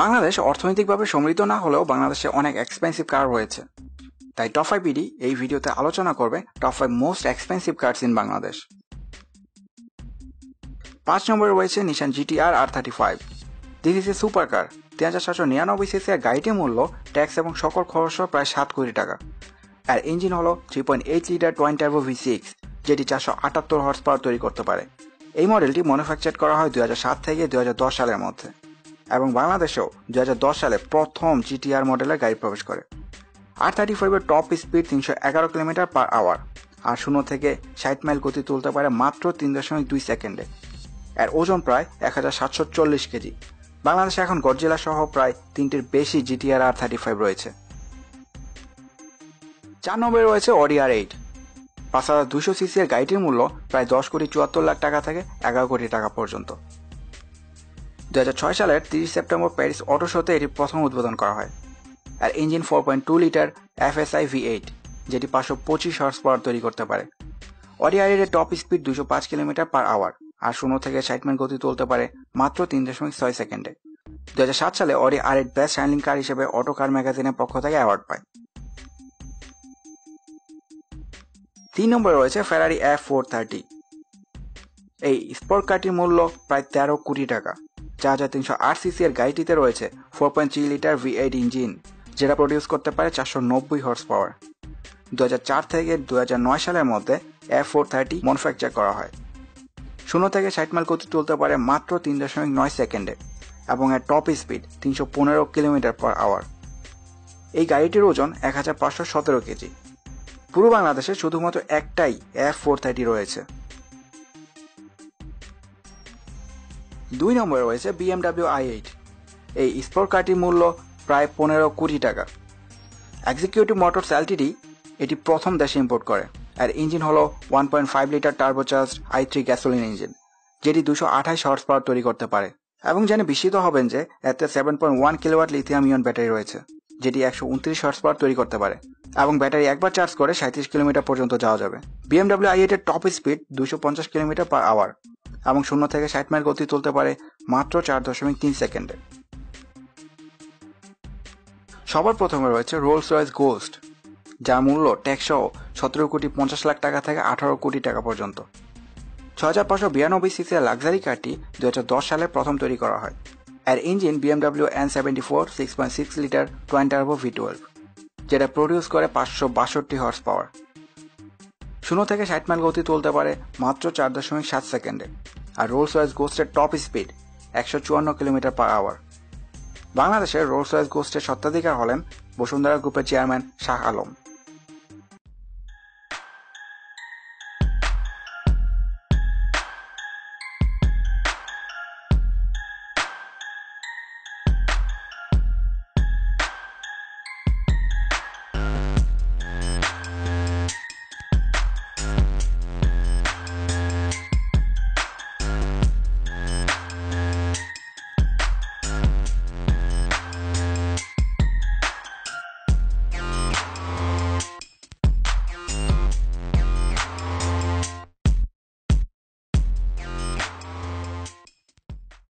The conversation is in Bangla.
বাংলাদেশ অর্থনৈতিকভাবে সমৃদ্ধ না হলেও বাংলাদেশে অনেক এক্সপেন্সিভ কার রয়েছে। তাই টপ 5 বিডি এই ভিডিওতে আলোচনা করবে top 5 most expensive cars in Bangladesh. 5 নম্বরে রয়েছে Nissan GTR R35। This is a super car. 3799 cc এর গাড়িটির মূল্য ট্যাক্স এবং সকল খরচ প্রায় 7 কোটি টাকা। আর ইঞ্জিন হলো 3.8 লিটার টুইন টার্বো V6, যেটি 478 হর্স পাওয়ার তৈরি করতে পারে। এই মডেলটি ম্যানুফ্যাকচার করা হয় 2007 থেকে 2010 সালের মধ্যে এবং বাংলাদেশেও 2010 সালে প্রথম জিটিআর মডেলের গাড়ি প্রবেশ করে। R35 এর top speed 311 kilometre per hour আর 0 থেকে 60 মাইল গতি তুলতে পারে মাত্র 3.2 সেকেন্ডে। এর ওজন প্রায় 1740 কেজি। বাংলাদেশে এখন গডজিলা সহ প্রায় 3টির বেশি জিটিআর R35 রয়েছে। 4 নম্বরে রয়েছে অডি R8। 5200 সিসি এর গাড়িটির মূল্য প্রায় 10 কোটি 74 লাখ টাকা থেকে 11 কোটি টাকা পর্যন্ত। 2006 সালের 30 সেপ্টেম্বর প্যারিস অটো শোতে এটি প্রথম উদ্বোধন করা হয়। আর ইঞ্জিন 4.2 লিটার FSI V8, যেটি 525 হর্স পাওয়ার তৈরি করতে পারে। অডি R8 এর top speed 205 kilometre per hour আর 0 থেকে 60 মাইল গতি তুলতে পারে মাত্র 3.6 সেকেন্ডে। 2007 সালে অডি R8 বেস্ট হ্যান্ডলিং কার হিসেবে অটো কার ম্যাগাজিনের পক্ষ থেকে অ্যাওয়ার্ড পায়। 3 নম্বরে রয়েছে ফেরারি F430। এই স্পোর্ট কারটির মূল্য প্রায় 13 কোটি টাকা। 4308 সিসি এর গাড়িটিতে রয়েছে 4.3 লিটার V8 ইঞ্জিন, যেটা প্রডিউস করতে পারে 490 হর্স পাওয়ার। 2004 থেকে 2009 সালের মধ্যে F430 ম্যানুফ্যাকচার করা হয়। 0 থেকে 60 মাইল গতি তুলতে পারে মাত্র 3.9 সেকেন্ডে এবং এর top speed 315 kilometre per hour. এই গাড়িটির ওজন 1517 কেজি। পুরো বাংলাদেশে শুধুমাত্র একটাই F430 রয়েছে। 2 নম্বরে রয়েছে BMW i8। এই স্পোর্ট কারটির মূল্য প্রায় 15 কোটি টাকা। এক্সিকিউটিভ মোটরস এলটিডি এটি প্রথম দেশে ইম্পোর্ট করে। আর ইঞ্জিন হলো 1.5 litre turbocharged i3 gasoline engine, যেটি 228 হর্স পাওয়ার তৈরি করতে পারে। এবং জেনে বিস্মিত হবেন যে এতে 7.1 কিলোওয়াট লিথিয়াম ইয়ন ব্যাটারি রয়েছে, যেটি 129 হর্স পাওয়ার তৈরি করতে পারে এবং ব্যাটারি একবার চার্জ করে 37 কিলোমিটার পর্যন্ত যাওয়া যাবে। BMW i8 এর top speed 250 kilometre per hour এবং 0 থেকে 60 মাইল গতি তুলতে পারে মাত্র 4.3 সেকেন্ডে। সবার প্রথমে রয়েছে রোলস রয়েস গোস্ট, যার মূল্য ট্যাক্স সহ 17 কোটি 50 লাখ টাকা থেকে 18 কোটি টাকা পর্যন্ত। 6592 সিসি এর লাক্সারি কারটি 2010 সালে প্রথম তৈরি করা হয়। এর engine BMW N74 6.6 litre twin turbo V12, যেটা প্রডিউস করে 562 হর্স পাওয়ার। 0 থেকে 60 মাইল গতি তুলতে পারে মাত্র 4.7 সেকেন্ডে। আর রোলস রয়েস গোস্টের top speed 154 kilometre per hour. বাংলাদেশের রোলস রয়েস গোস্টের স্বত্বাধিকার হলেন বসুন্ধরা গ্রুপের চেয়ারম্যান শাহ আলম।